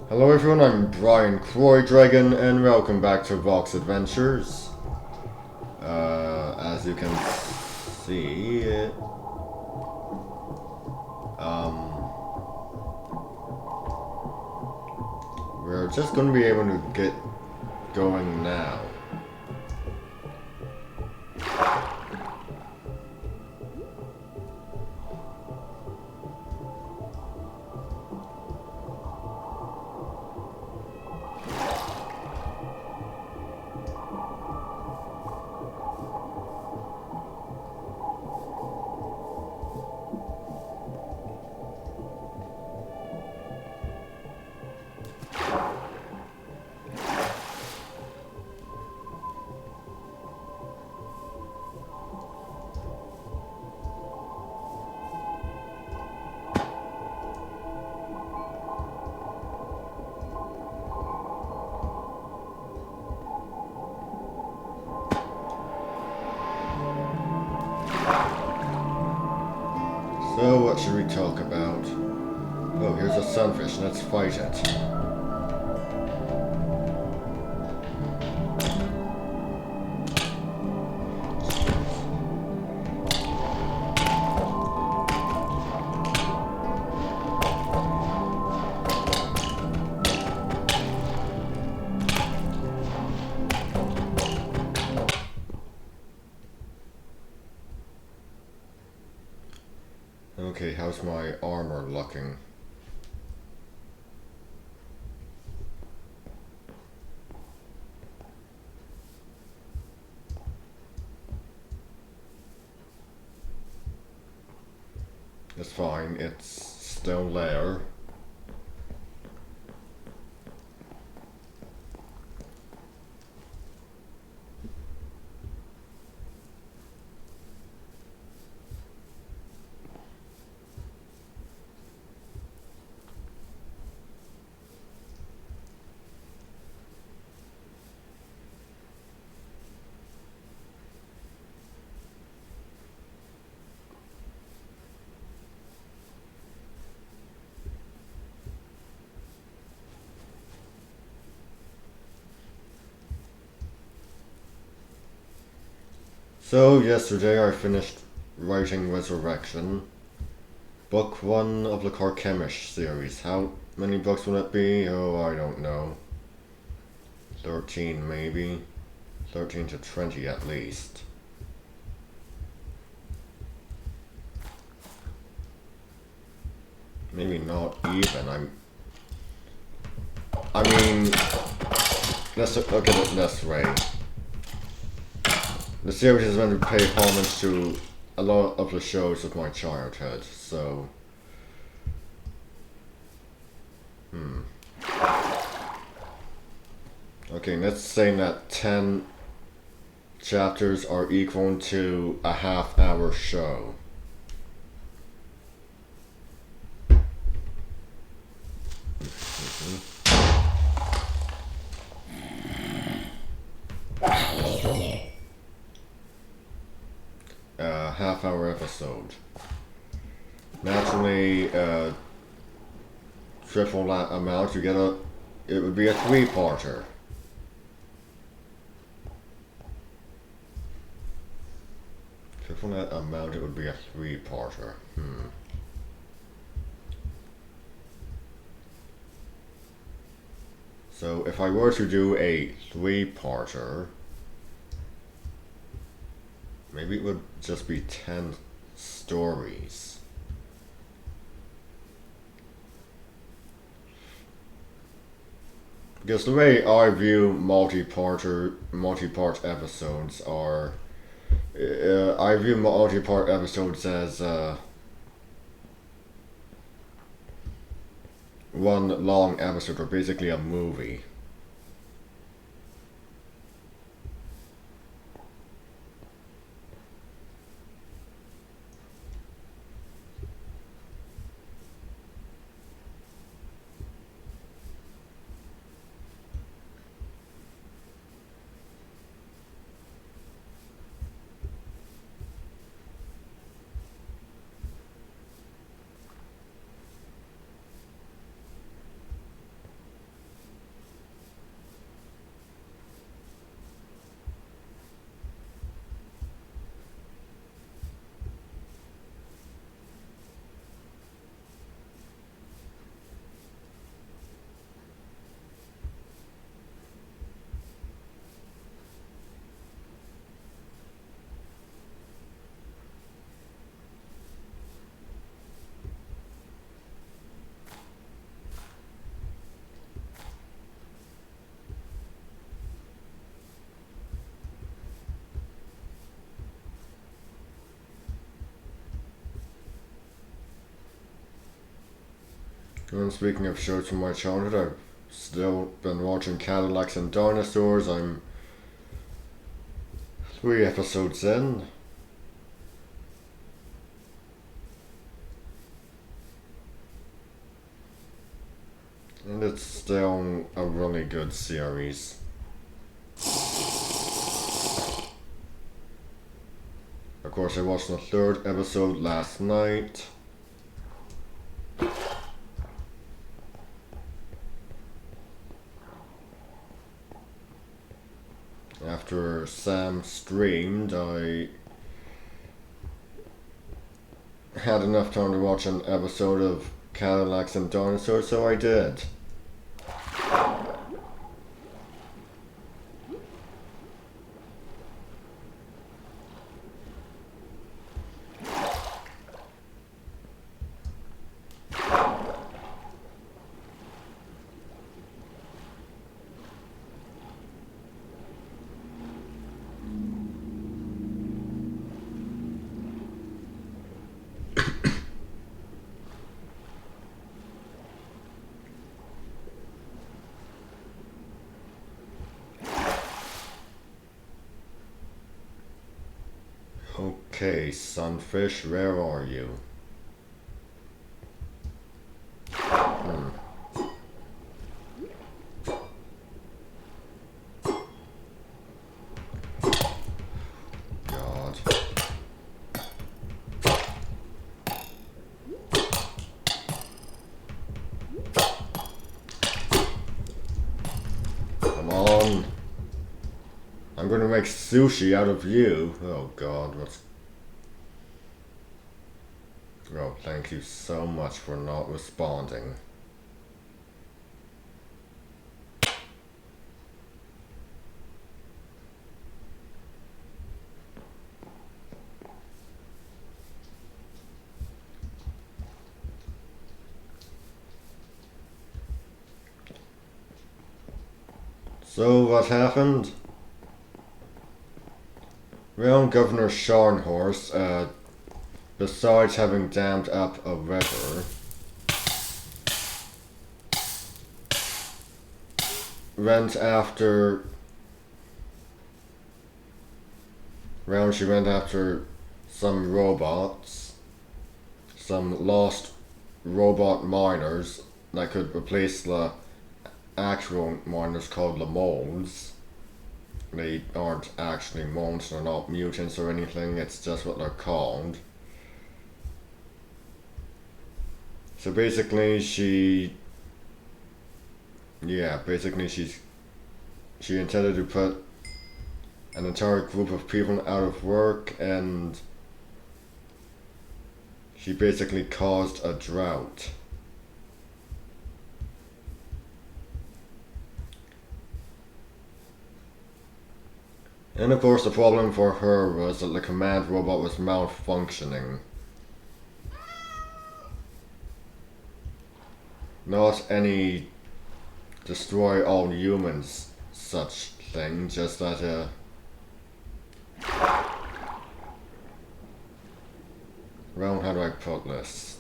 Hello everyone, I'm Brian Croy Dragon, and welcome back to Vox Adventures. As you can see, we're just going to be able to get going now. So what should we talk about? Oh, here's a sunfish, let's fight it. Okay, how's my armor looking? It's fine, it's still there. So yesterday I finished writing Resurrection, book 1 of the Carchemish series. How many books will it be? Oh, I don't know. 13 maybe. 13 to 20 at least. Maybe not even. I mean, let's look at it this way. The series is meant to pay homage to a lot of the shows of my childhood, so... Okay, let's say that 10 chapters are equal to a half-hour show. Half-hour episode. Naturally, triple that amount, it would be a 3-parter. Triple that amount, it would be a 3-parter. So if I were to do a 3-parter, maybe it would just be 10 stories. Because the way I view multi-part episodes are, I view multi-part episodes as one long episode, or basically a movie. And speaking of shows from my childhood, I've still been watching Cadillacs and Dinosaurs. I'm 3 episodes in. And it's still a really good series. Of course, I watched the 3rd episode last night. After Sam streamed, I had enough time to watch an episode of Cadillacs and Dinosaurs, so I did. Okay, Sunfish, where are you? God. Come on. I'm gonna make sushi out of you. Oh God, what's... Oh, thank you so much for not responding. So, what happened? Well, Governor Scharnhorst, besides having dammed up a river, went after... Well, she went after some robots, some lost robot miners that could replace the actual miners called the moles. They aren't actually moles, they're not mutants or anything, it's just what they're called. So basically she intended to put an entire group of people out of work, and she basically caused a drought. And of course the problem for her was that the command robot was malfunctioning. Not any destroy all humans such thing, just that well, how do I put this?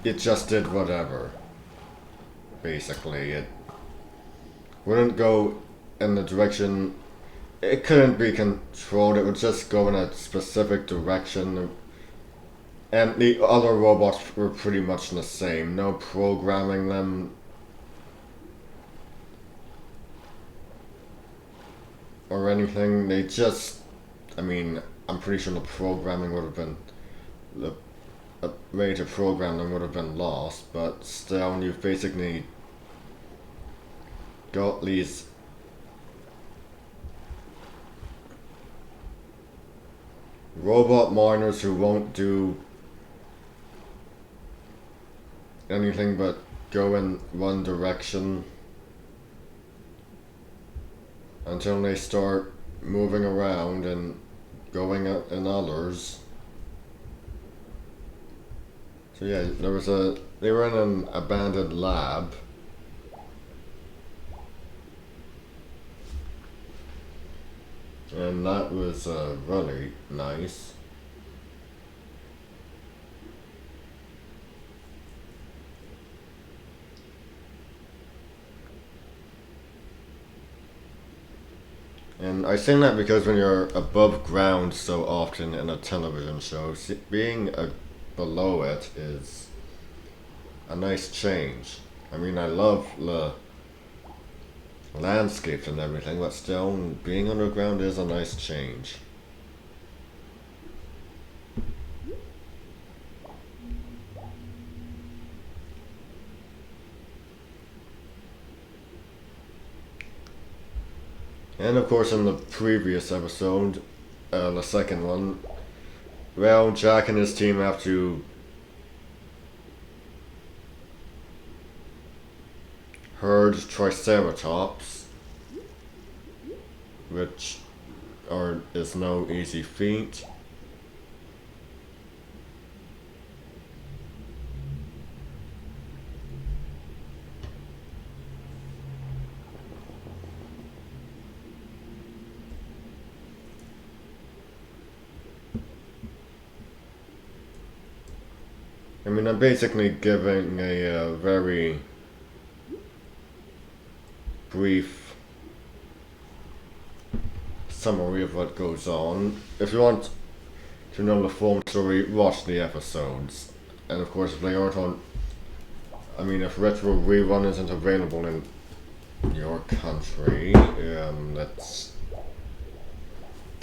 It just did whatever. Basically, it wouldn't go in the direction... It couldn't be controlled, it would just go in a specific direction. And the other robots were pretty much the same. No programming them or anything. They just... I mean, I'm pretty sure the programming would have been... The way to program them would have been lost, but still, you've basically got these robot miners who won't do anything but go in one direction until they start moving around and going in others. So yeah, they were in an abandoned lab. And that was really nice. And I say that because when you're above ground so often in a television show, being below it is a nice change. I mean, I love the landscapes and everything, but still, being underground is a nice change. And of course, in the previous episode, the second one, well, Jack and his team have to herd Triceratops, which is no easy feat. I mean, I'm basically giving a very brief summary of what goes on. If you want to know the full story, watch the episodes. And of course, if they aren't on, I mean, if Retro Rerun isn't available in your country, let's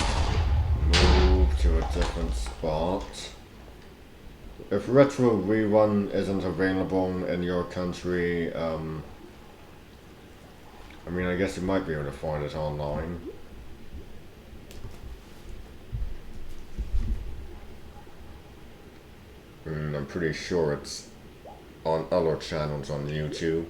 move to a different spot. If Retro Rerun isn't available in your country, I mean, I guess you might be able to find it online. I'm pretty sure it's on other channels on YouTube.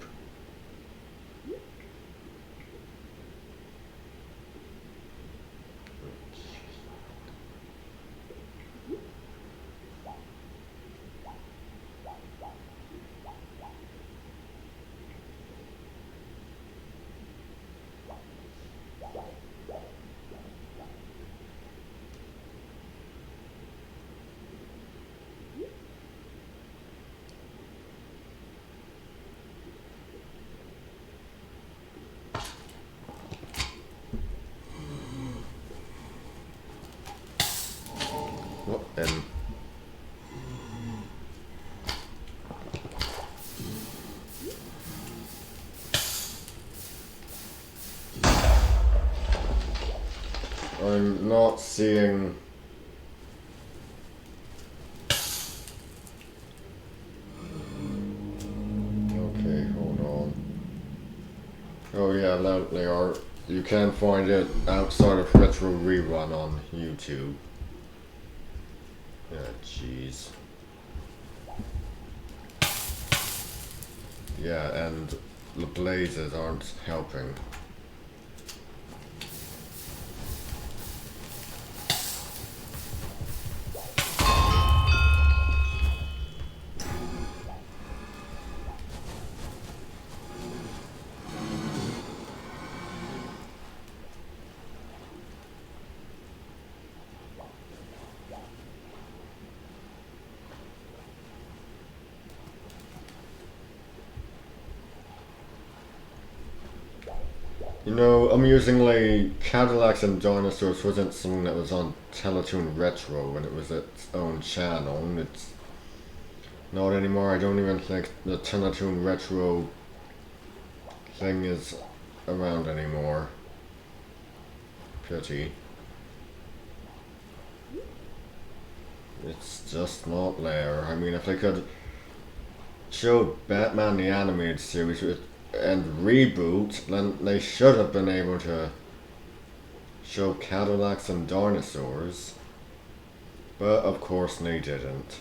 What then? I'm not seeing. Okay, hold on. Oh yeah, that they are. You can find it outside of Retro Rerun on YouTube. Yeah, jeez. Yeah, and the blazes aren't helping. You know, amusingly, Cadillacs and Dinosaurs wasn't something that was on Teletoon Retro when it was its own channel, and it's not anymore. I don't even think the Teletoon Retro thing is around anymore. Pity. It's just not there. I mean, if they could show Batman the Animated Series and reboot, then they should have been able to show Cadillacs and Dinosaurs. But of course they didn't.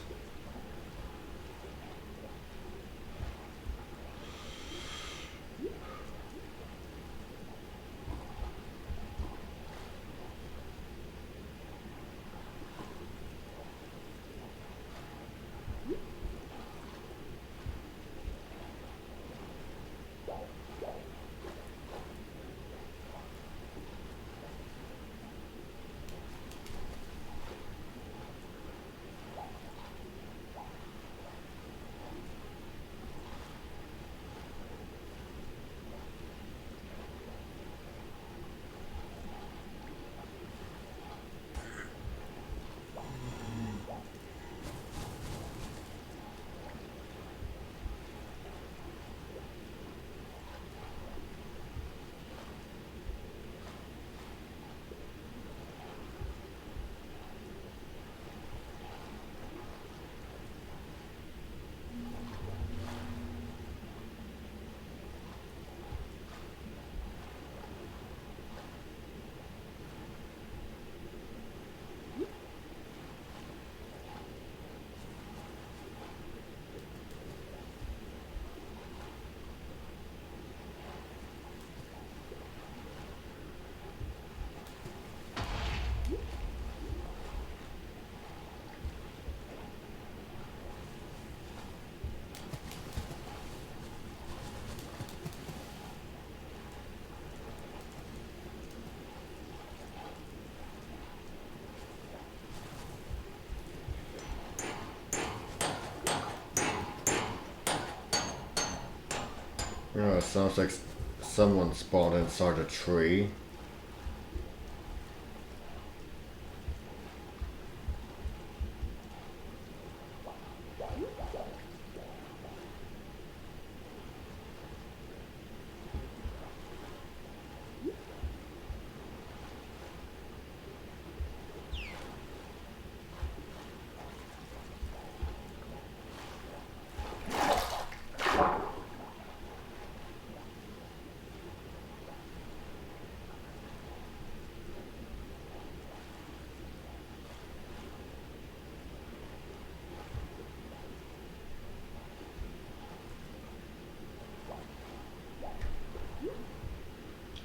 Yeah, it sounds like someone spawned inside a tree.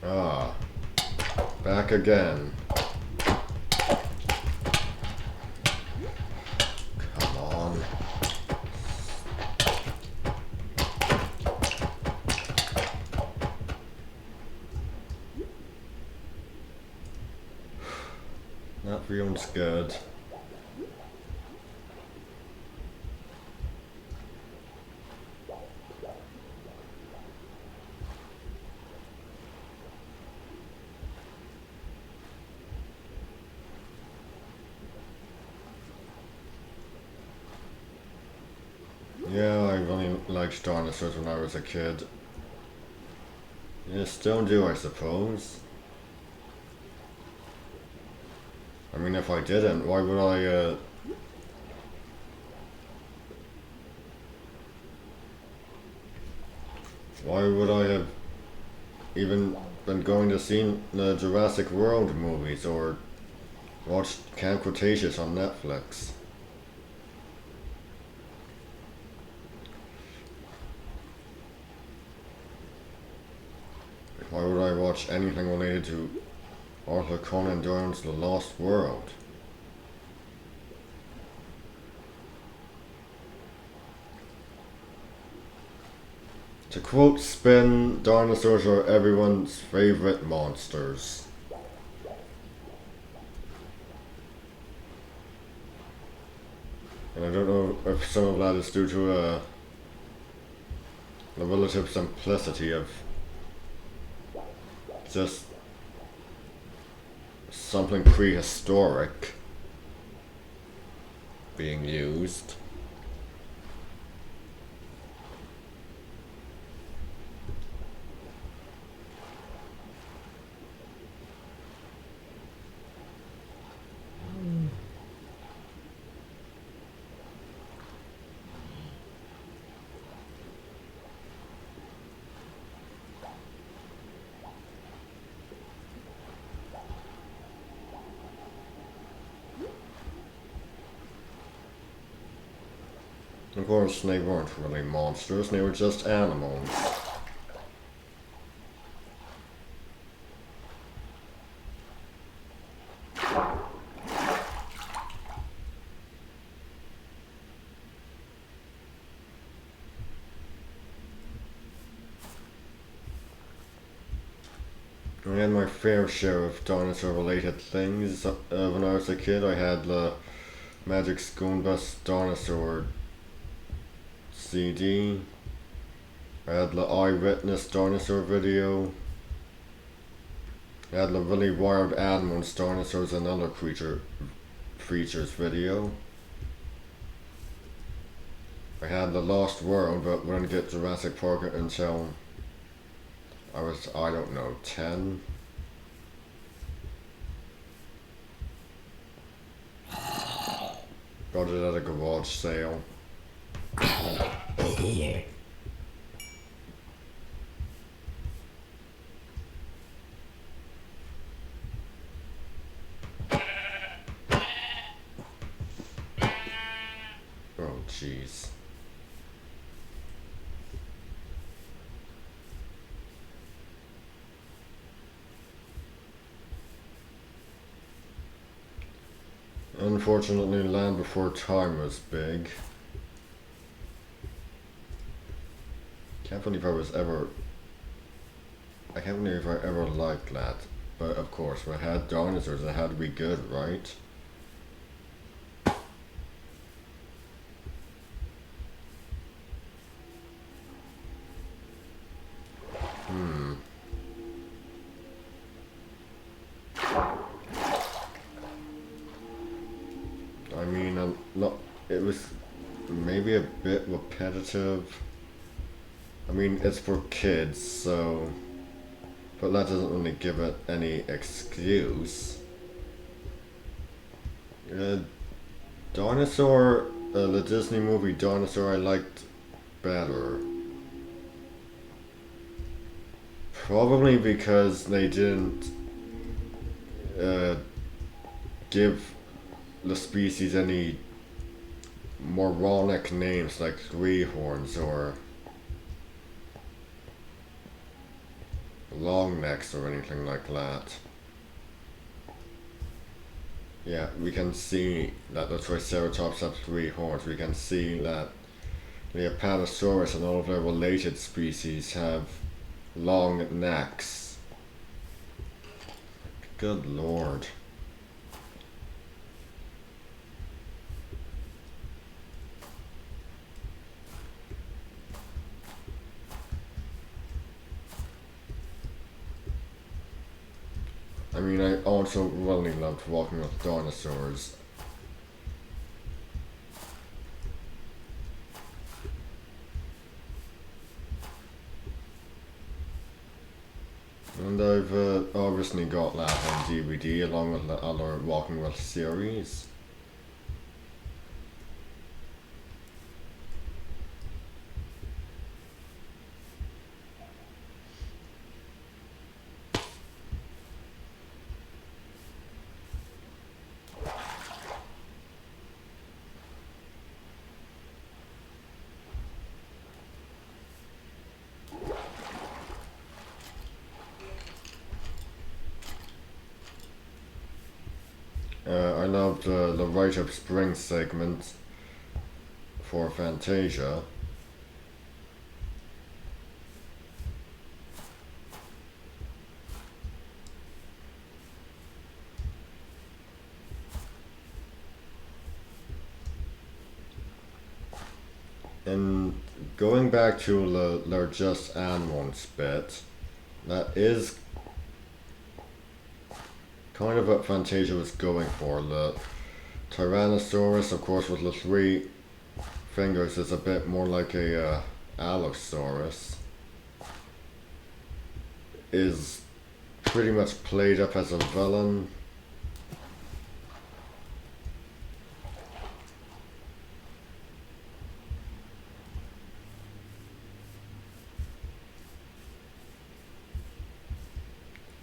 Ah, back again. Come on. That feels good. Yeah, I really liked dinosaurs when I was a kid. Yeah, still do, I suppose. I mean, if I didn't, why would I have even been going to see the Jurassic World movies or watched Camp Cretaceous on Netflix? Why would I watch anything related to Arthur Conan Doyle's The Lost World? To quote Spin, dinosaurs are everyone's favorite monsters. And I don't know if some of that is due to the relative simplicity of just something prehistoric being used. Of course, they weren't really monsters, they were just animals. I had my fair share of dinosaur-related things. When I was a kid, I had the Magic School Bus Dinosaur CD. I had the Eyewitness Dinosaur video. I had the Really Wild Animals Dinosaurs and Other Creatures video. I had The Lost World, but wouldn't get Jurassic Park until I was, I don't know, 10. Got it at a garage sale. Oh, jeez. Unfortunately, Land Before Time was big. Can't believe I can't believe I ever liked that. But of course, we had dinosaurs, it had to be good, right? mean, not, it was maybe a bit repetitive. I mean, it's for kids, so. But that doesn't really give it any excuse. Uh, the Disney movie Dinosaur, I liked better. Probably because they didn't uh, give the species any moronic names like three-horns or long necks or anything like that. Yeah, we can see that the Triceratops have three horns. We can see that the Apatosaurus and all of their related species have long necks. Good lord. I mean, I also really loved walking with dinosaurs. And I've obviously got that on DVD along with the other Walking With series. I loved the Rite of Spring segment for Fantasia. And going back to their just animals bit, that is kind of what Fantasia was going for. The Tyrannosaurus, of course, with the three fingers, is a bit more like a Allosaurus. Is pretty much played up as a villain.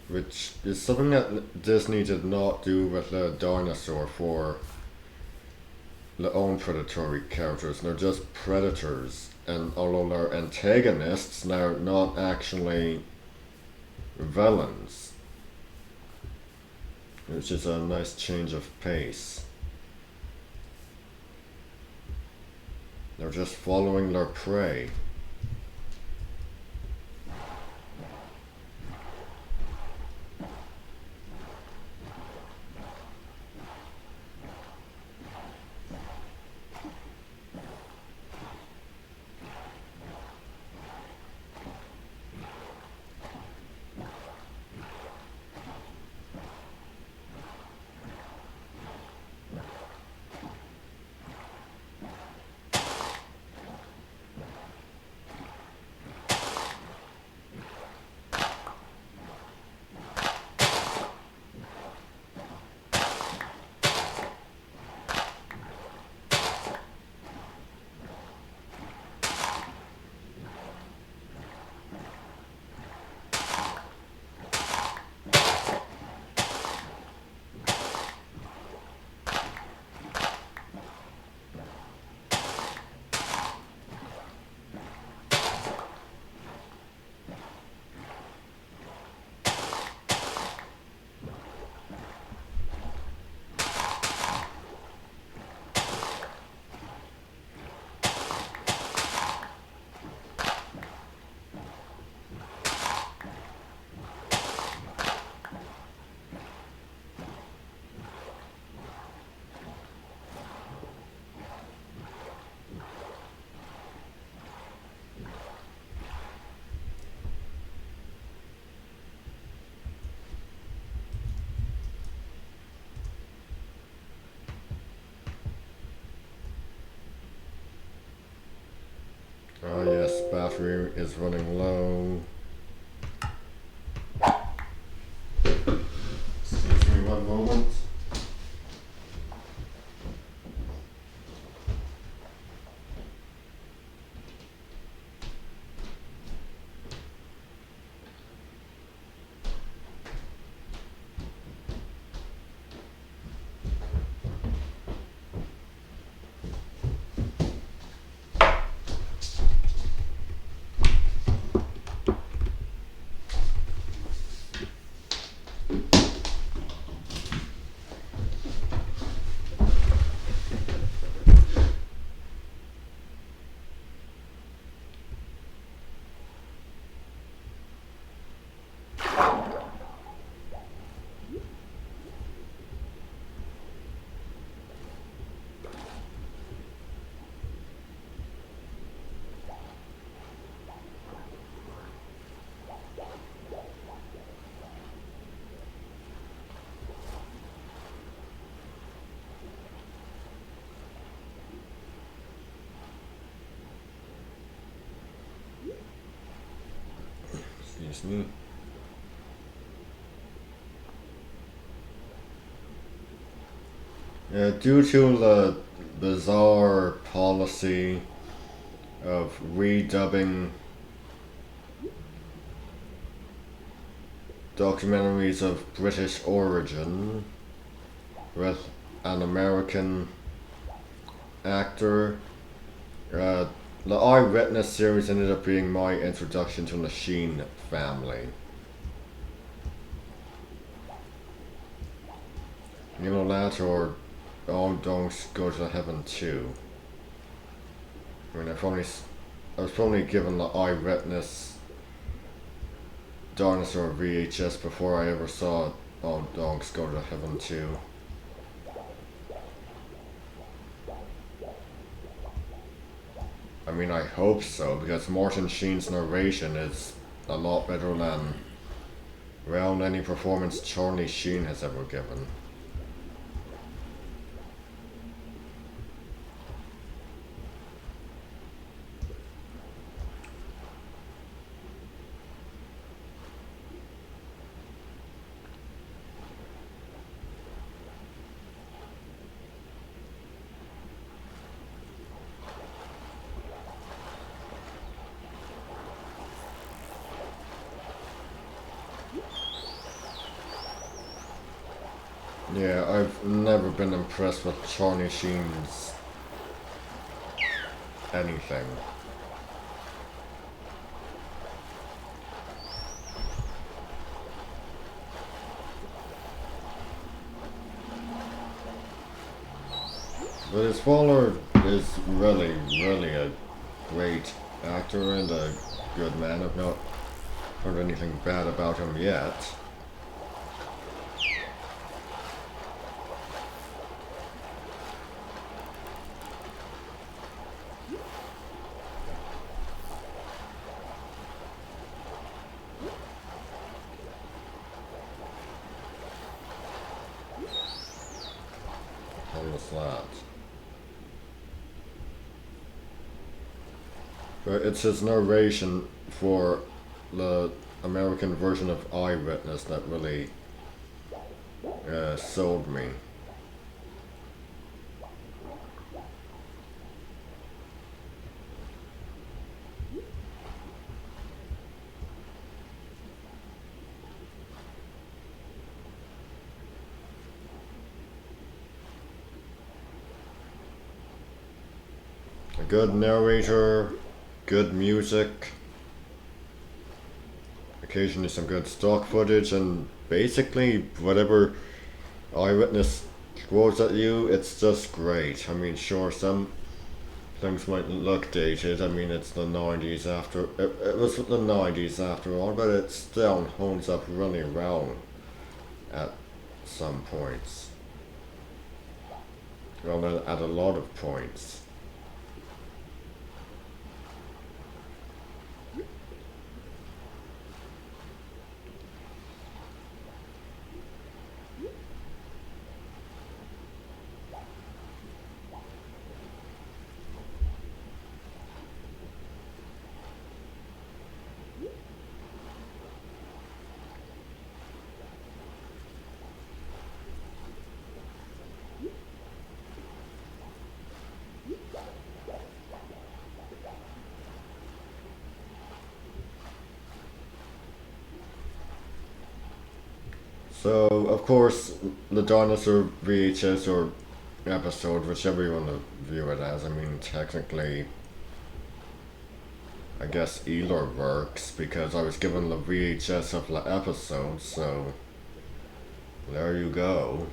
Which is something that Disney did not do with the dinosaur for their own predatory characters. They're just predators, and although they're antagonists, they're not actually villains. Which is a nice change of pace. They're just following their prey. battery is running low. Excuse me one moment. Excuse me. Due to the bizarre policy of redubbing documentaries of British origin with an American actor, the Eyewitness series ended up being my introduction to the Sheen family. You know that, or Oh Don't Go to Heaven too. I mean, I was probably given the Eyewitness Dinosaur VHS before I ever saw Oh Dogs Go to Heaven too. I mean, I hope so, because Martin Sheen's narration is a lot better than, well, any performance Charlie Sheen has ever given. Yeah, I've never been impressed with Charlie Sheen's anything. But his father is really, really a great actor and a good man. I've not heard anything bad about him yet. On the flat. But it's his narration for the American version of Eyewitness that really sold me. A good narrator, good music, occasionally some good stock footage, and basically whatever Eyewitness throws at you, it's just great. I mean, sure, some things might look dated. I mean, it's the 90s after, it was the 90s after all, but it still holds up really well at some points. Well, at a lot of points. So, of course, the dinosaur VHS or episode, whichever you want to view it as, I mean, technically, I guess either works because I was given the VHS of the episode, so there you go.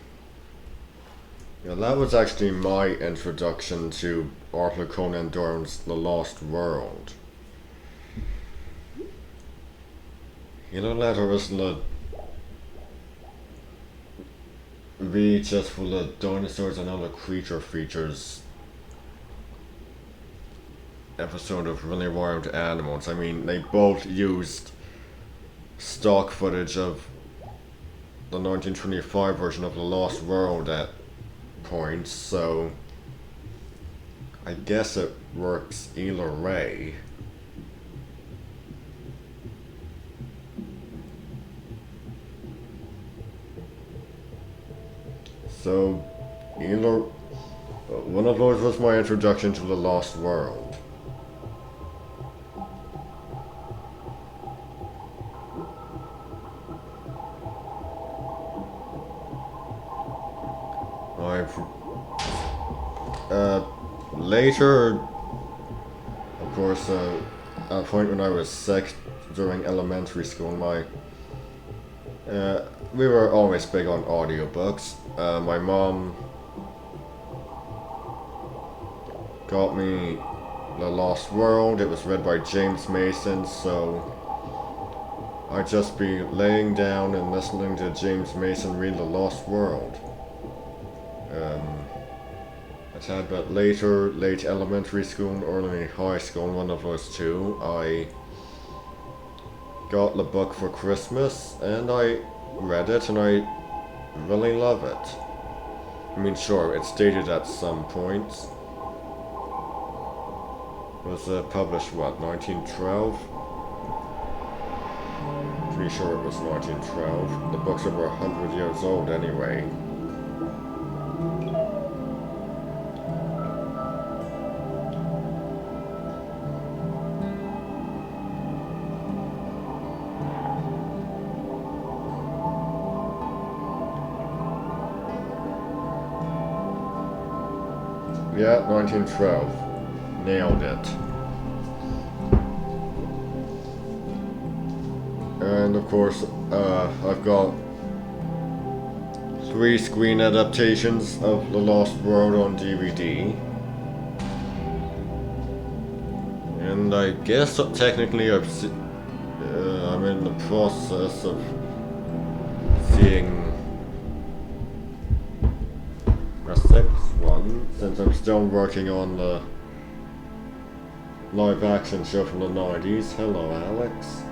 Yeah, that was actually my introduction to Arthur Conan Doyle's The Lost World. You know that original VHS for the dinosaurs and other creature features episode of Really Wild Animals. I mean, they both used stock footage of the 1925 version of The Lost World at points, so I guess it works either way. So, either one of those was my introduction to The Lost World. I've later, of course, at a point when I was 6 during elementary school, we were always big on audiobooks. My mom got me The Lost World. It was read by James Mason, so I'd just be laying down and listening to James Mason read The Lost World. A tad bit later, late elementary school, early high school, one of those two, I got the book for Christmas and I read it and I really love it. I mean, sure, it's dated at some points. It was published, what, 1912? Pretty sure it was 1912. The book's over 100 years old anyway. Yeah, 1912. Nailed it. And of course, I've got 3 screen adaptations of The Lost World on DVD. And I guess technically I'm in the process of seeing a 6th one, since I'm still working on the live action show from the 90s. Hello, Alex.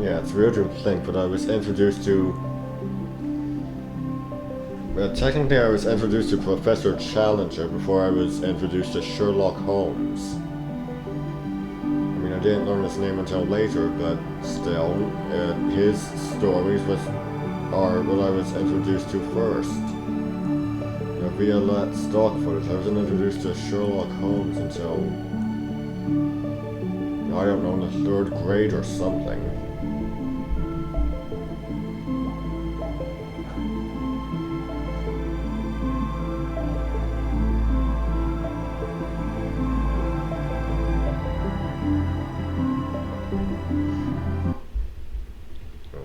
Yeah, it's weird to think, but I was introduced to... technically I was introduced to Professor Challenger before I was introduced to Sherlock Holmes. I mean, I didn't learn his name until later, but still, his stories are what I was introduced to first. Via that stock footage, I wasn't introduced to Sherlock Holmes until... I don't know, in the 3rd grade or something.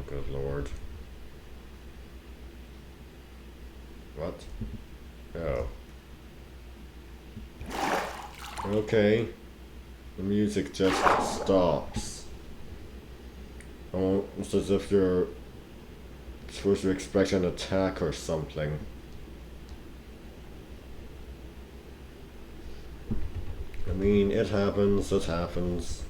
Good lord. What? Oh. Okay, the music just stops. Oh, it's as if you're supposed to expect an attack or something. I mean, it happens, it happens.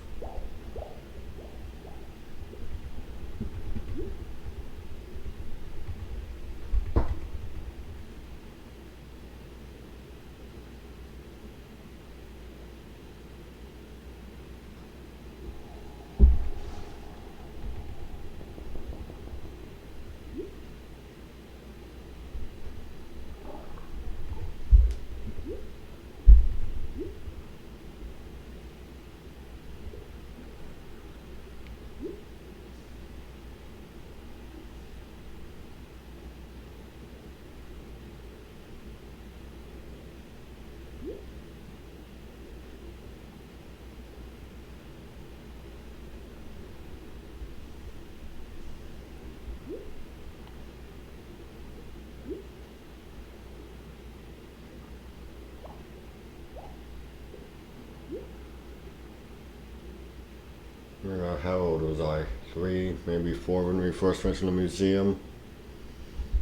How old was I? 3, maybe 4 when we first went to the museum.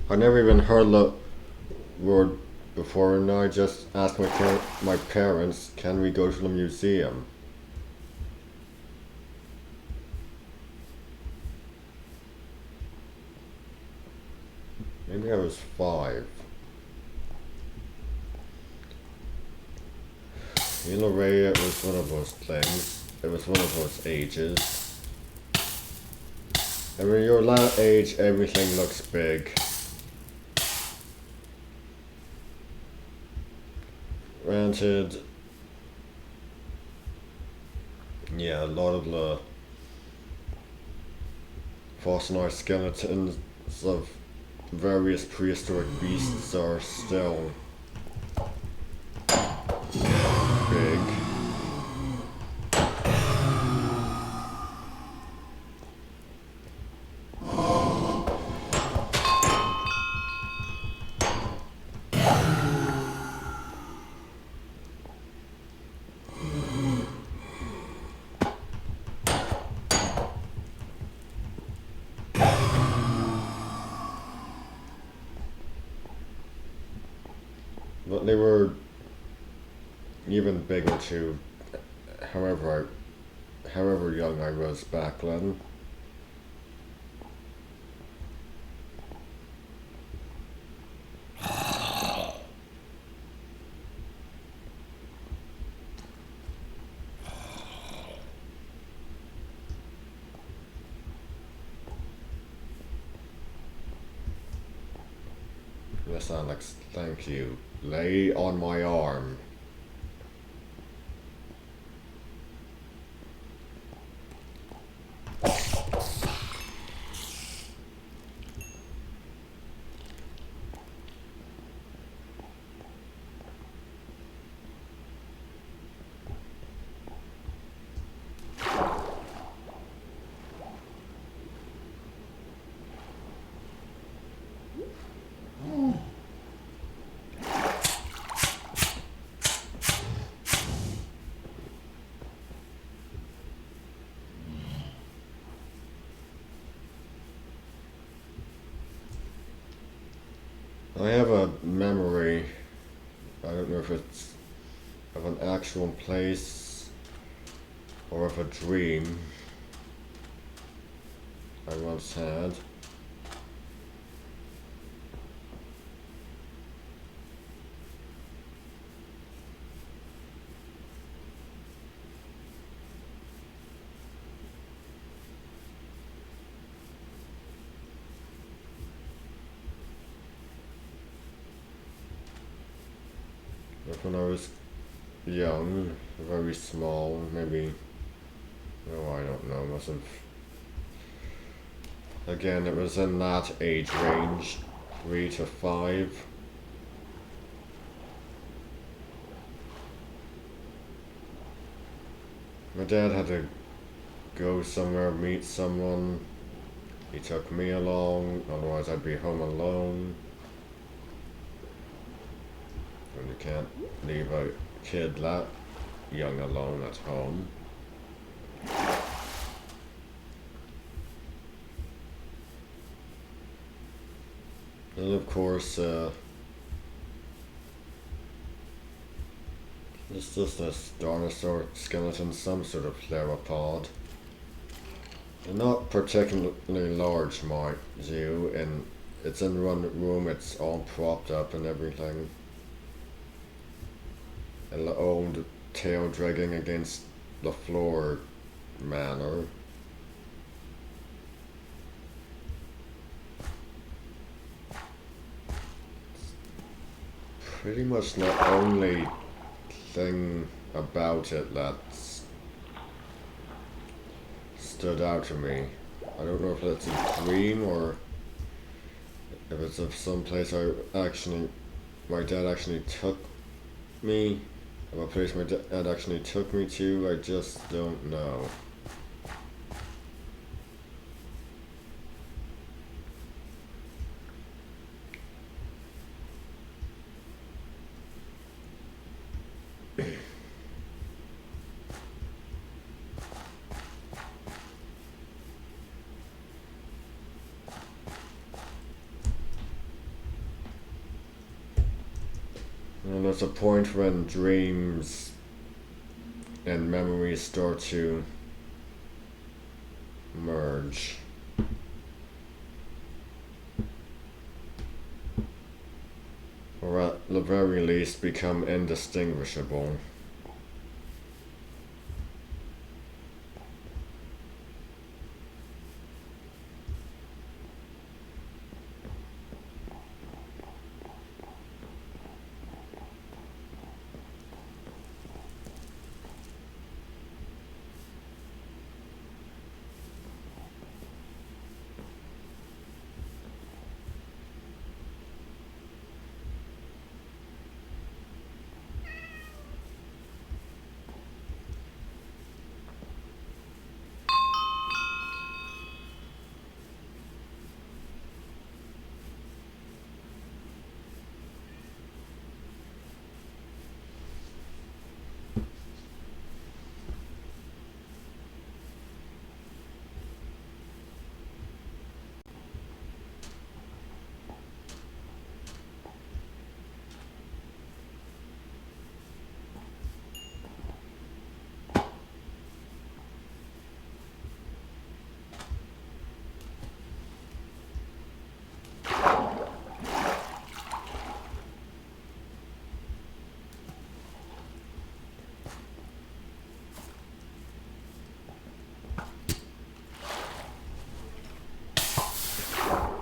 I never even heard the word before, and I just asked my parents, can we go to the museum? Maybe I was 5. In a way, it was one of those things. It was one of those ages. And when you're that age, everything looks big. Granted, yeah, a lot of the fossilized skeletons of various prehistoric beasts are still big. But they were even bigger too, however young I was back then. Yes, Alex, thank you. Lay on my arm. I have a memory, I don't know if it's of an actual place or of a dream I once had. Like when I was young, very small, maybe, oh, I don't know, must have, again, it was in that age range, 3 to 5. My dad had to go somewhere, meet someone. He took me along, otherwise I'd be home alone. And you can't leave a kid that young alone at home. And of course, it's just this dinosaur skeleton, some sort of theropod. And not particularly large, mind you, and it's in one room, it's all propped up and everything. And the old tail dragging against the floor manner. Pretty much the only thing about it that stood out to me. I don't know if it's a dream or if it's of some place my dad actually took me, of a place my dad actually took me to, I just don't know. And there's a point when dreams and memories start to merge. Or at the very least become indistinguishable.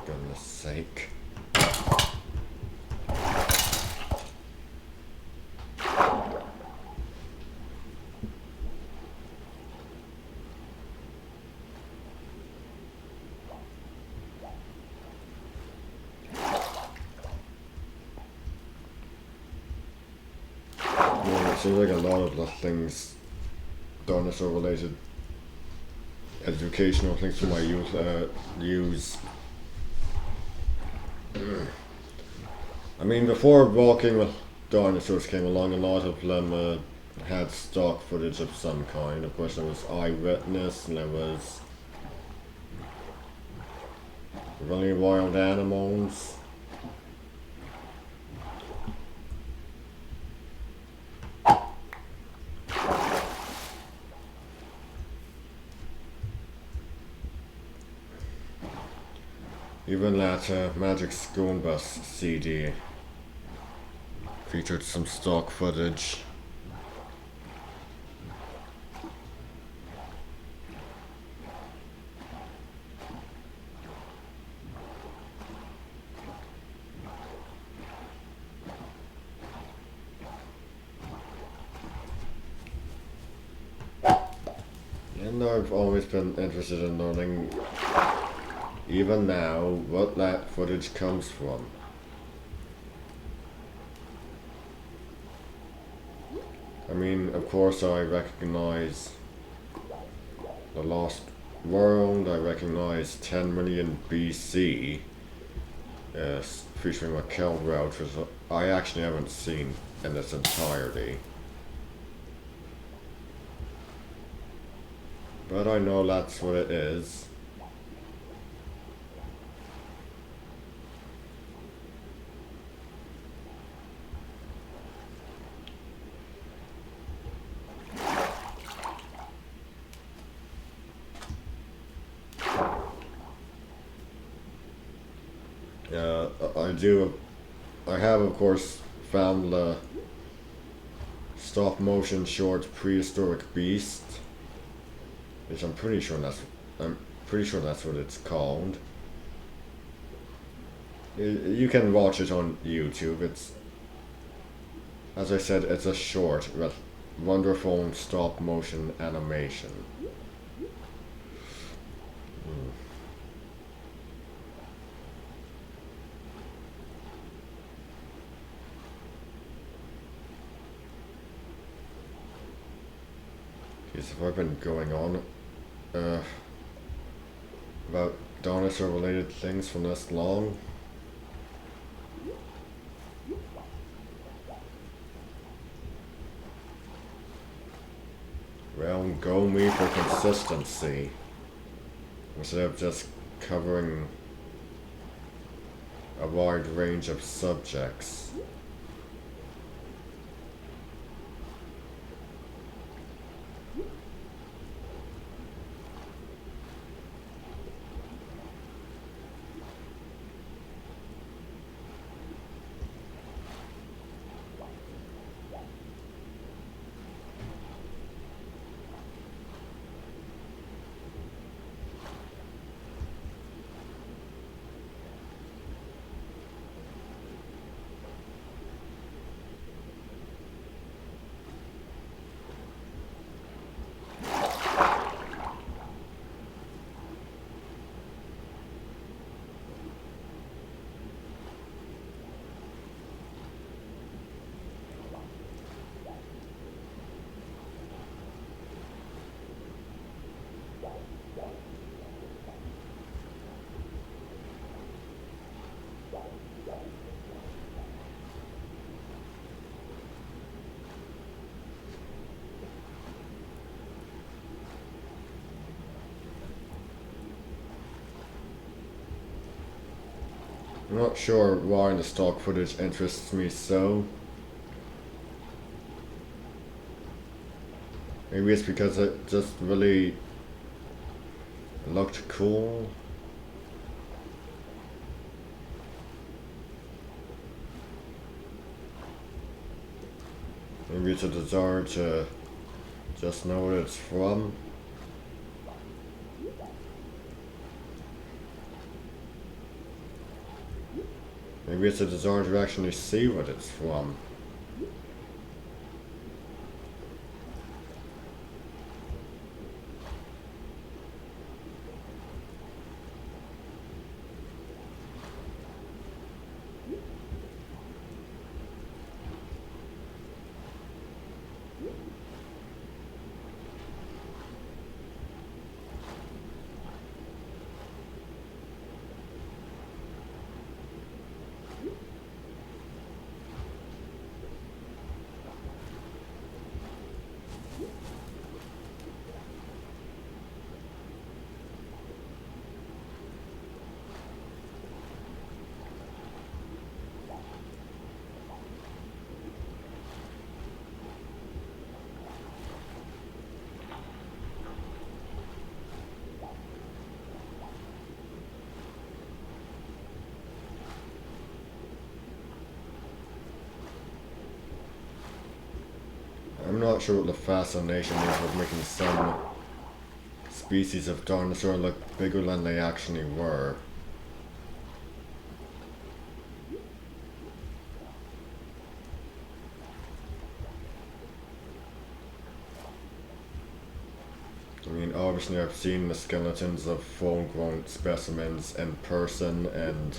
Goodness sake. Well, it seems like a lot of the things dinosaur related educational things from my youth use. I mean, before Walking with Dinosaurs came along, a lot of them had stock footage of some kind. Of course, there was Eyewitness, and there was Really Wild Animals. Even that Magic School Bus CD featured some stock footage. And I've always been interested in learning, even now, what that footage comes from. I mean, of course I recognize The Lost World, I recognize 10 million BC, featuring Raquel Welch, which I actually haven't seen in its entirety. But I know that's what it is. Yeah, I have of course found the stop motion short Prehistoric Beast, which I'm pretty sure that's what it's called. You can watch it on YouTube. It's, as I said, it's a short with wonderful stop motion animation. Jeez, have I been going on about dinosaur-related things for this long? Well, go me for consistency, instead of just covering a wide range of subjects. I'm not sure why the stock footage interests me so. Maybe it's because it just really looked cool. Maybe it's a desire to just know what it's from. Maybe it's a desire to actually see what it's from. I'm not sure what the fascination is with making some species of dinosaur look bigger than they actually were. I mean, obviously I've seen the skeletons of full-grown specimens in person, and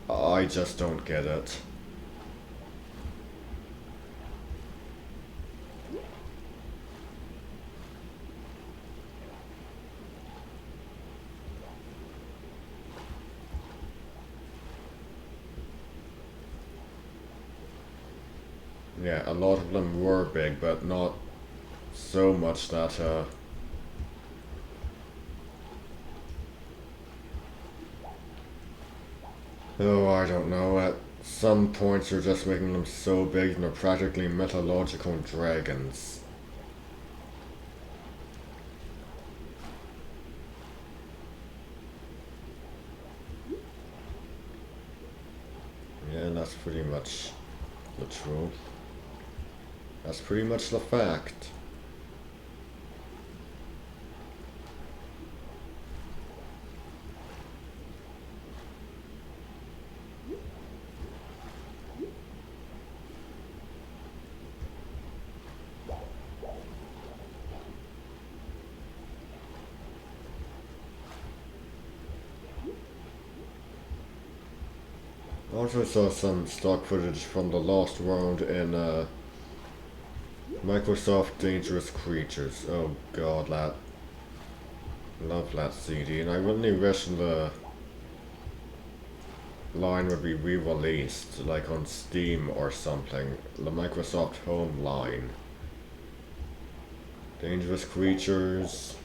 I just don't get it. Yeah, a lot of them were big, but not so much that Oh, I don't know. At some points, you're just making them so big, they're practically mythological dragons. Yeah, that's pretty much the truth. That's pretty much the fact. I also saw some stock footage from the Lost World in Microsoft Dangerous Creatures. Oh god, that. Love that CD, and I really wish the line would be re-released, like on Steam or something. The Microsoft Home line. Dangerous Creatures.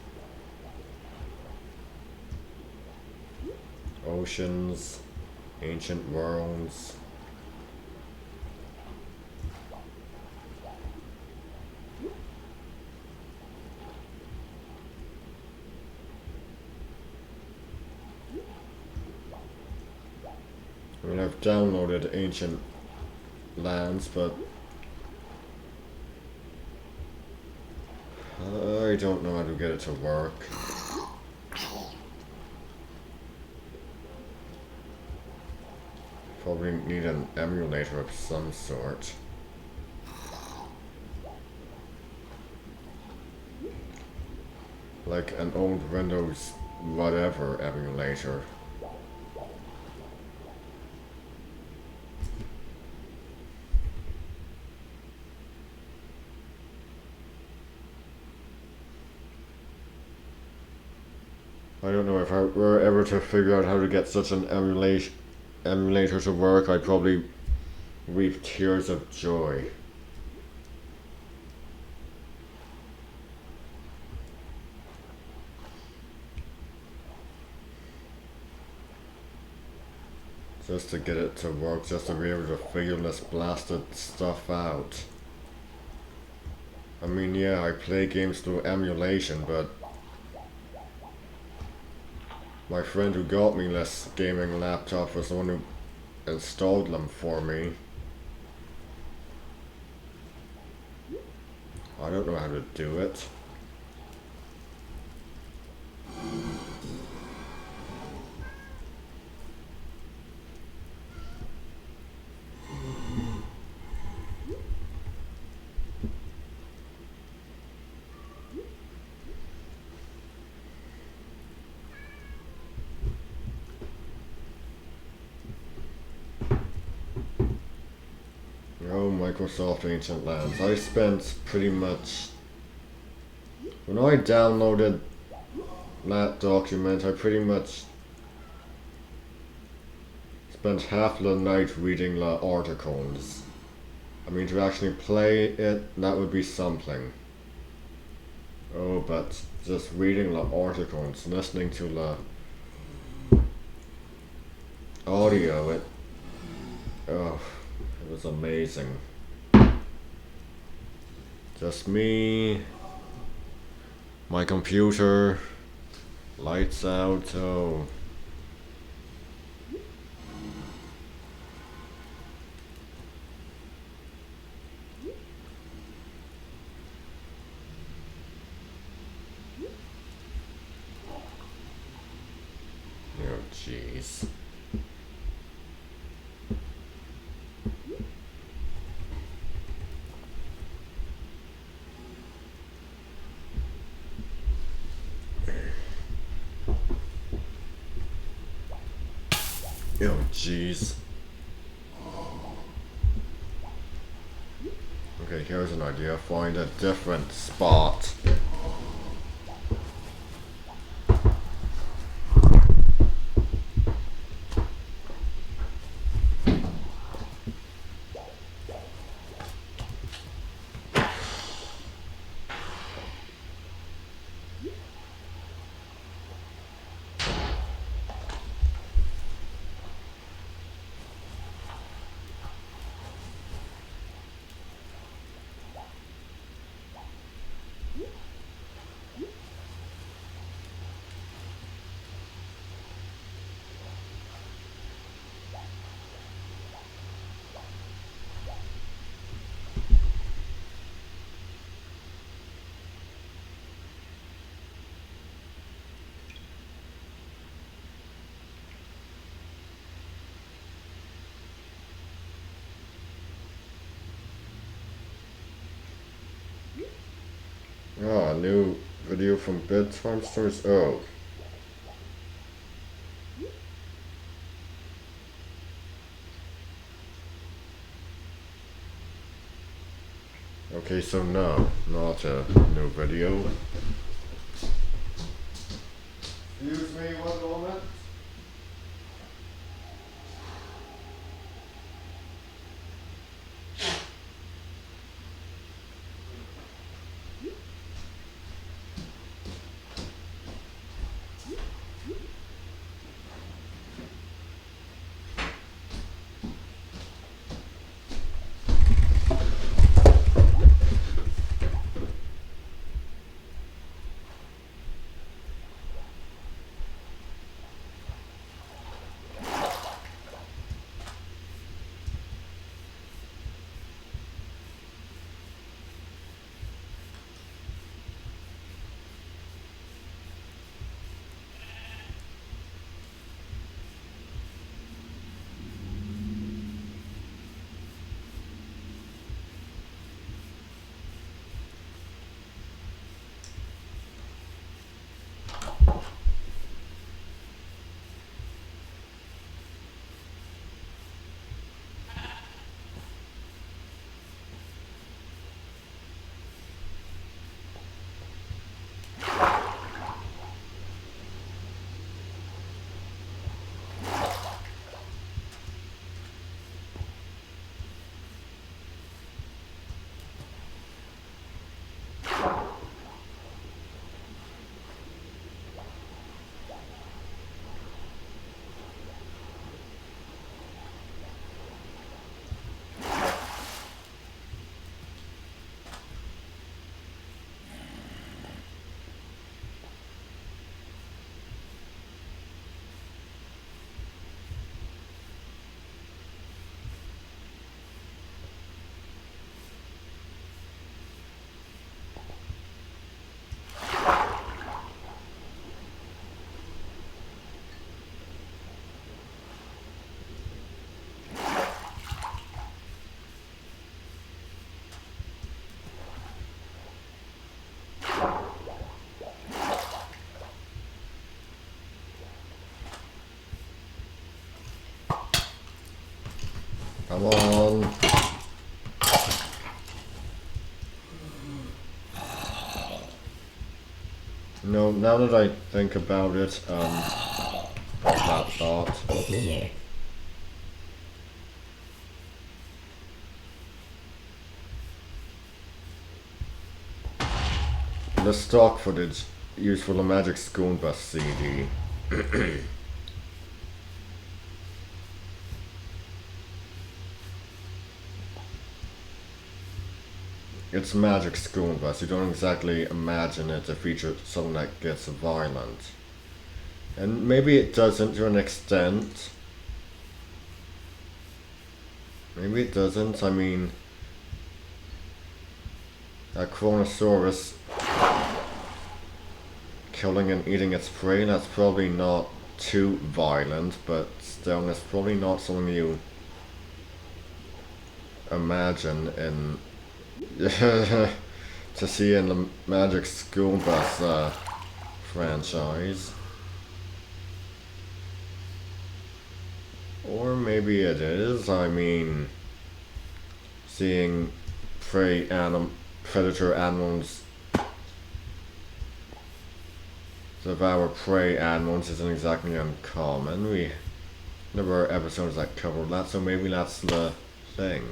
Oceans. Ancient Worlds. I mean, I've downloaded Ancient Lands, but I don't know how to get it to work. Probably need an emulator of some sort. Like an old Windows whatever emulator. I don't know if I were ever to figure out how to get such an emulator to work, I'd probably weep tears of joy. Just to get it to work, just to be able to figure this blasted stuff out. I mean, yeah, I play games through emulation, but my friend who got me this gaming laptop was the one who installed them for me. I don't know how to do it. Oh, Microsoft Ancient Lands. I spent pretty much... When I downloaded that document, I pretty much spent half the night reading the articles. I mean, to actually play it, that would be something. Oh, but just reading the articles, listening to the audio, it was amazing. Just me, my computer, lights out, oh. Oh, jeez. Oh, jeez. Okay, here's an idea. Find a different spot. new video from Bedtime Stories. Oh. Okay, so no, not a new video. Excuse me, 1 moment. Come on. No, now that I think about it, that thought. The stock footage used for the Magic School Bus CD. It's Magic School Bus. You don't exactly imagine it to feature something that gets violent. And maybe it doesn't to an extent. Maybe it doesn't. I mean, a Chronosaurus killing and eating its prey, that's probably not too violent, but still, it's probably not something you imagine in to see in the Magic School Bus franchise. Or maybe it is. I mean, seeing predator animals devour prey animals isn't exactly uncommon. There were episodes that covered that, so maybe that's the thing.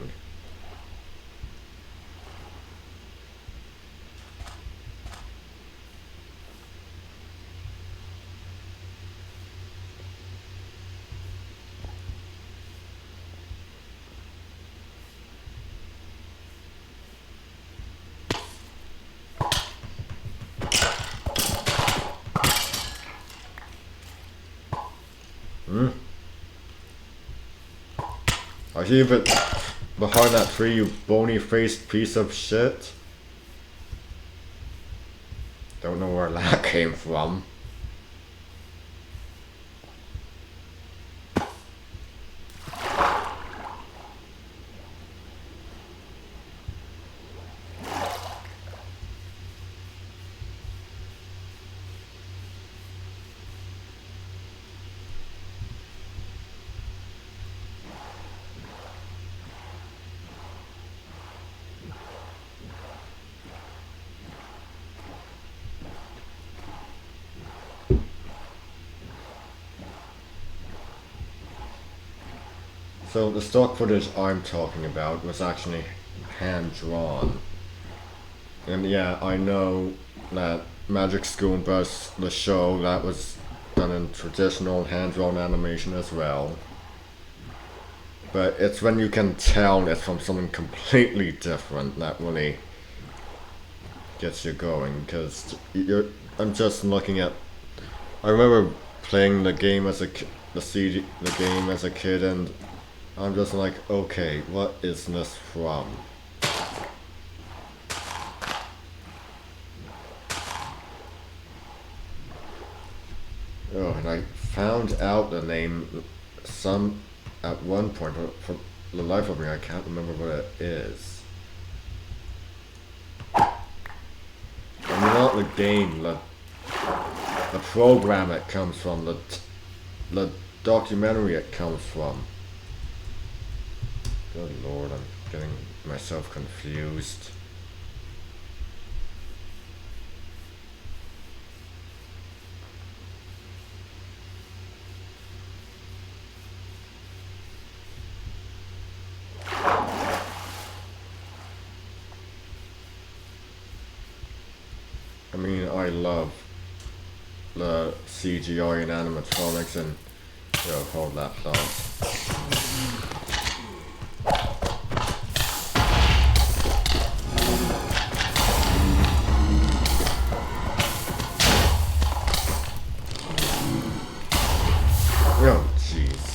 I see it behind that tree, you bony-faced piece of shit. Don't know where that came from. So the stock footage I'm talking about was actually hand drawn. And yeah, I know that Magic School Bus, the show, that was done in traditional hand drawn animation as well. But it's when you can tell it's from something completely different that really gets you going. Because I'm just looking at. I remember playing the game as the game as a kid, and I'm just like, okay, what is this from? Oh, and I found out the name some at one point, but for the life of me, I can't remember what it is. I mean, not the game, the program it comes from, the documentary it comes from. Good lord, I'm getting myself confused. I mean, I love the CGI and animatronics and, hold that thought. Oh, jeez.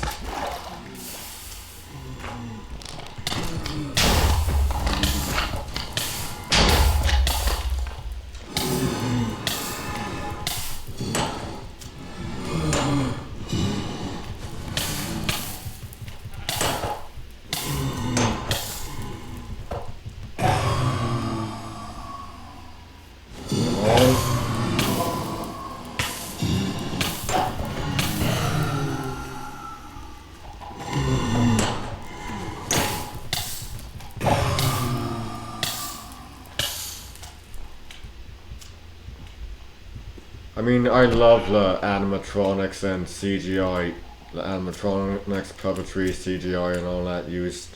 I mean, I love the animatronics and CGI, the animatronics, puppetry, CGI, and all that used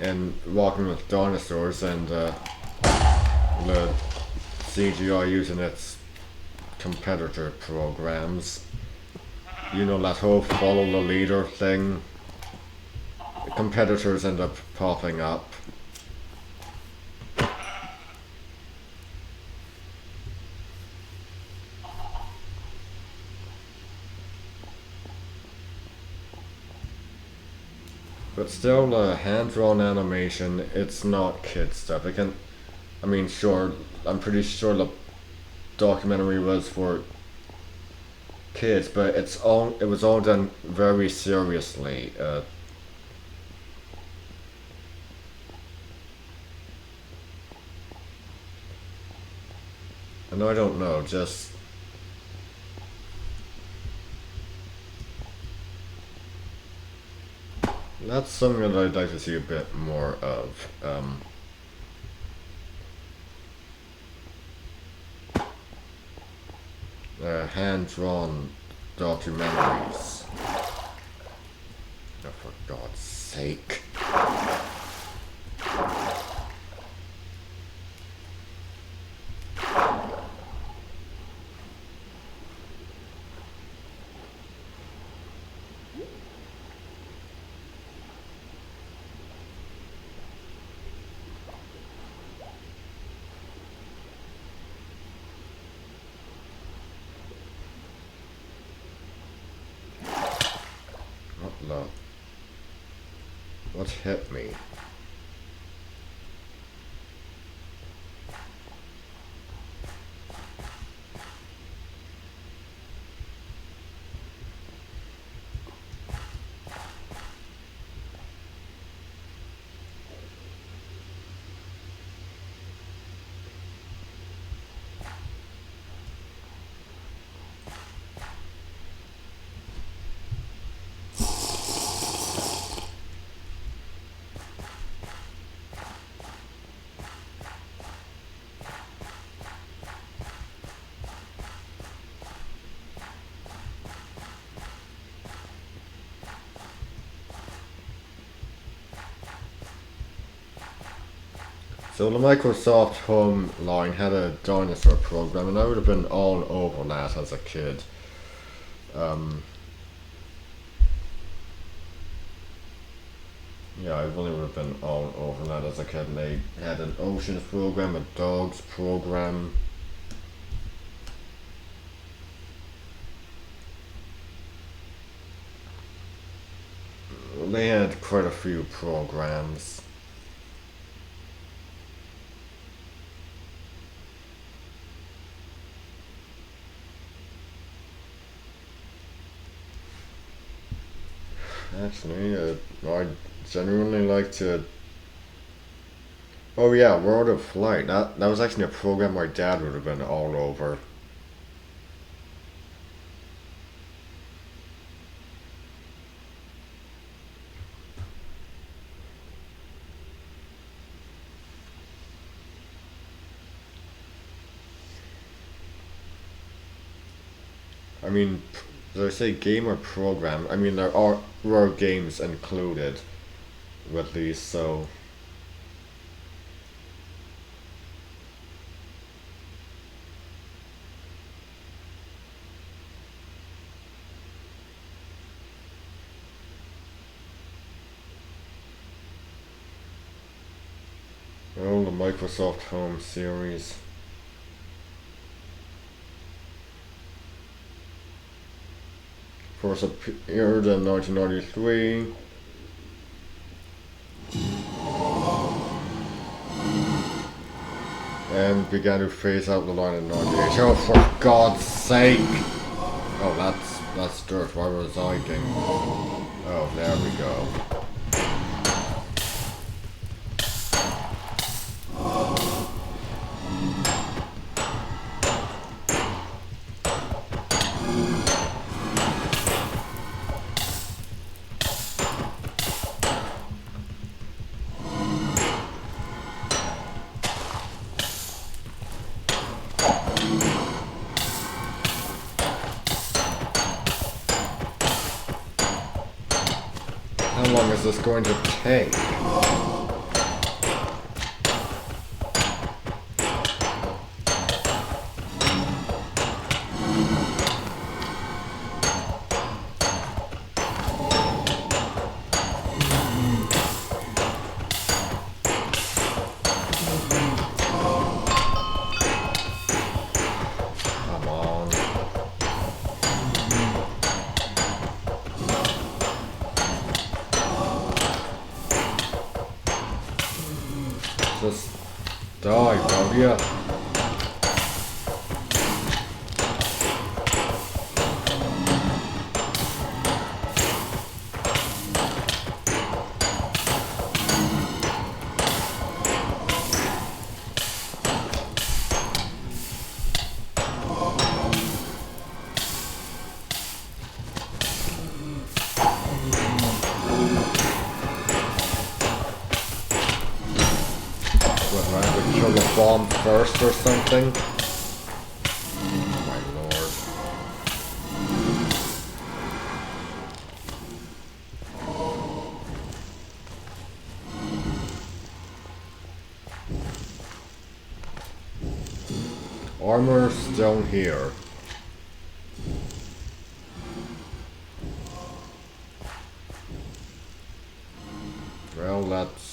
in Walking with Dinosaurs, and the CGI using its competitor programs. You know, that whole follow the leader thing. The competitors end up popping up. But still, hand-drawn animation, it's not kid stuff. I mean, sure, I'm pretty sure the documentary was for kids, but it was all done very seriously. And I don't know, just that's something that I'd like to see a bit more of. Hand-drawn documentaries. Oh, for God's sake. What hit me? So the Microsoft Home line had a dinosaur program, and I would have been all over that as a kid. Um, yeah, I really would have been all over that as a kid. And they had an oceans program, a dogs program. They had quite a few programs. Actually, I genuinely like to. Oh yeah, World of Flight. That was actually a program my dad would have been all over. I mean, did I say game or program? I mean, there were games included with these, so. Oh, the Microsoft Home series. First appeared in 1993. And began to phase out the line in 98. Oh, for God's sake! Oh, that's dirt. Why was I getting? Oh, there we go. How long is this going to take? Come on. Just die, will ya? What, do I have to kill the bomb first or something? Oh my lord. Armor stone here. Well, that's...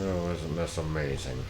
Oh, isn't this amazing?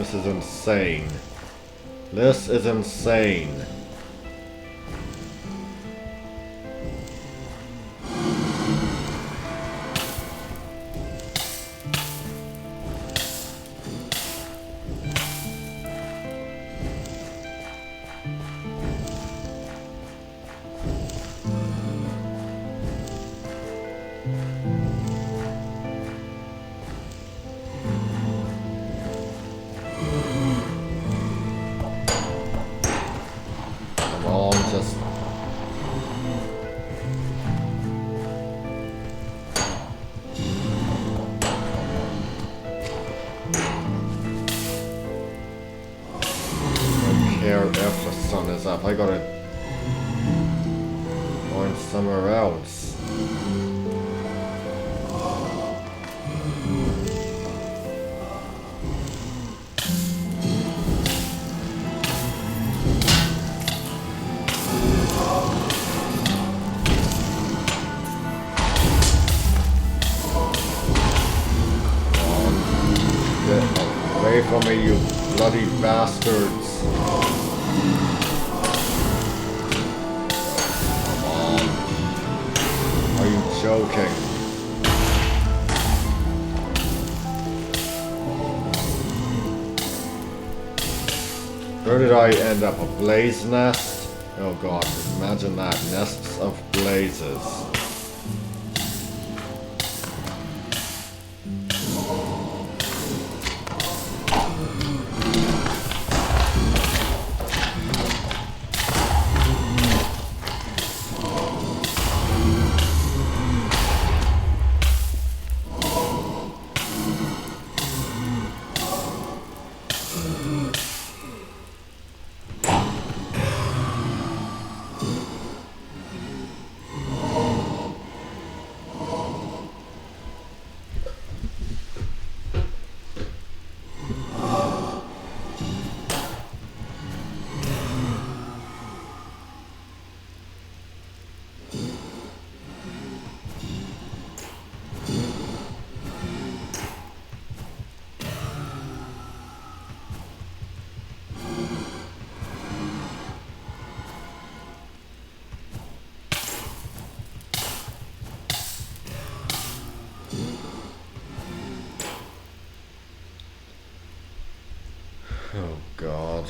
This is insane. This is insane. Come on, just... care if the sun is up. I gotta find somewhere else. Get away from me, you bloody bastards. Are you joking? Where did I end up? A blaze nest? Oh god, imagine that. Nests of blazes. Oh god.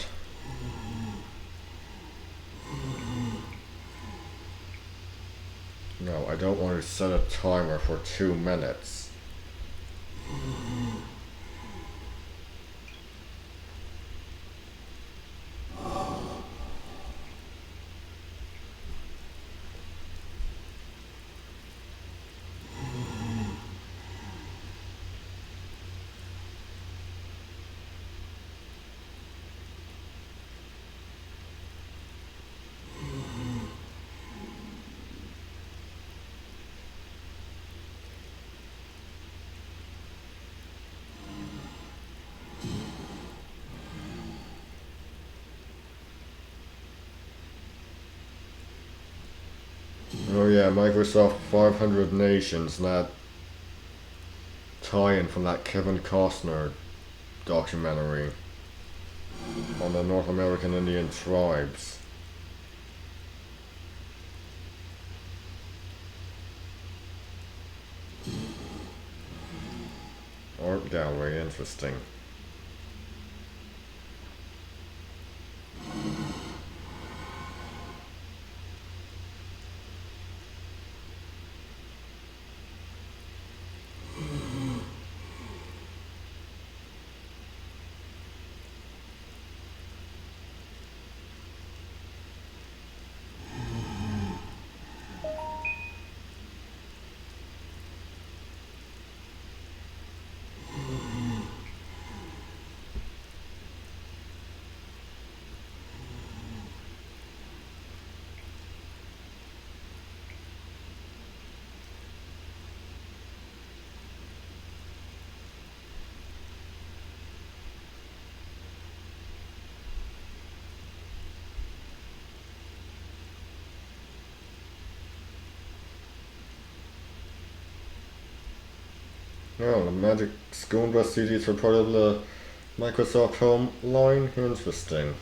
No, I don't want to set a timer for 2 minutes. Oh yeah, Microsoft 500 Nations, that tie-in from that Kevin Costner documentary on the North American Indian tribes. Art gallery, interesting. Oh, the Magic School Bus CDs are part of the Microsoft Home line, interesting.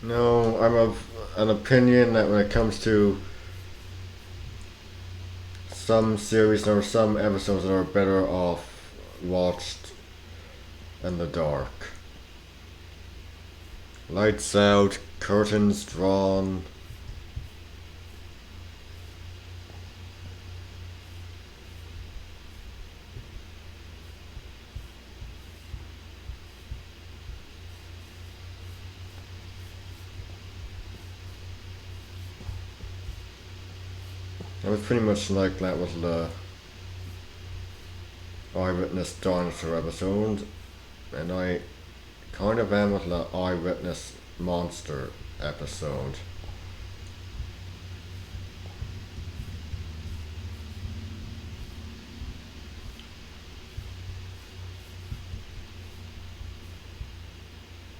No, I'm of an opinion that when it comes to some series or some episodes that are better off watched in the dark. Lights out, curtains drawn. It was pretty much like that with the Eyewitness Dinosaur episode, and I kind of am with the Eyewitness Monster episode.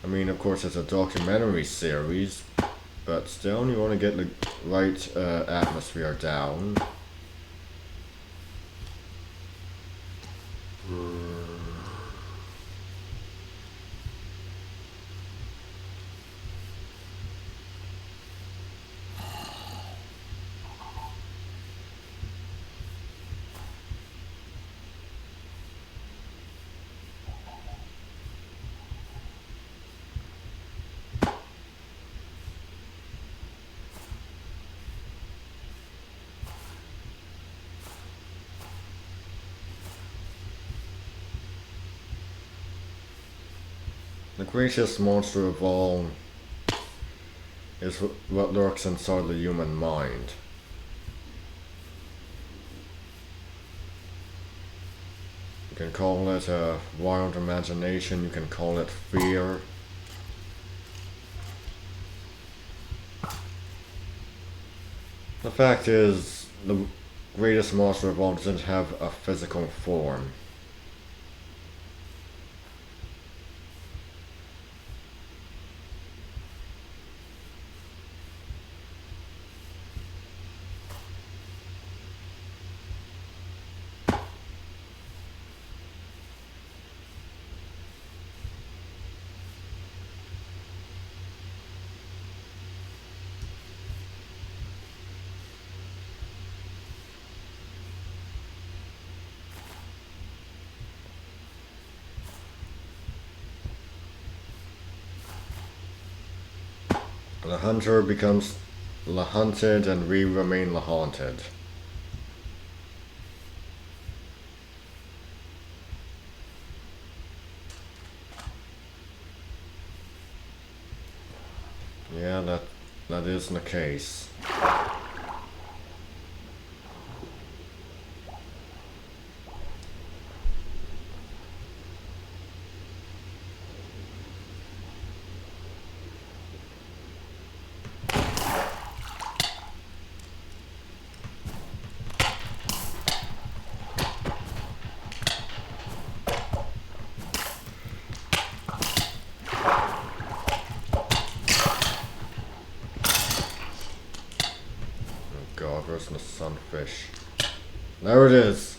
I mean, of course, it's a documentary series, but still, you want to get the right atmosphere down. The greatest monster of all is what lurks inside the human mind. You can call it a wild imagination, you can call it fear. The fact is, the greatest monster of all doesn't have a physical form. The hunter becomes the hunted and we remain the haunted. Yeah, that is the case. God, where's the sunfish? There it is!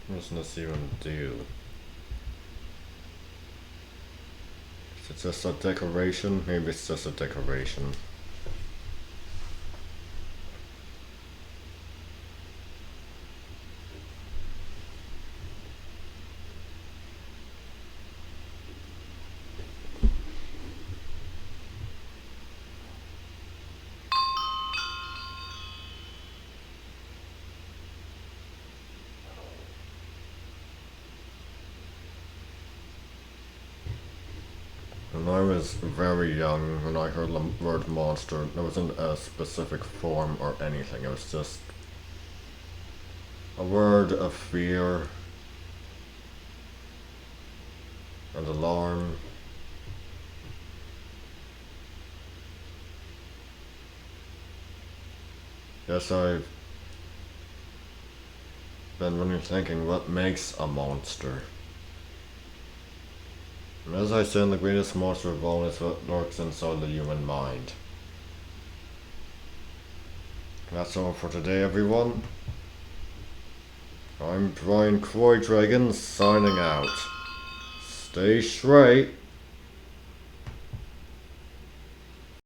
What's this even do? Is it just a decoration? Maybe it's just a decoration. When I was very young, when I heard the word monster, there wasn't a specific form or anything. It was just a word of fear and alarm. Yes, I've been really thinking what makes a monster. And as I said, the greatest monster of all is what lurks inside the human mind. That's all for today, everyone. I'm Brian Croy Dragon signing out. Stay straight.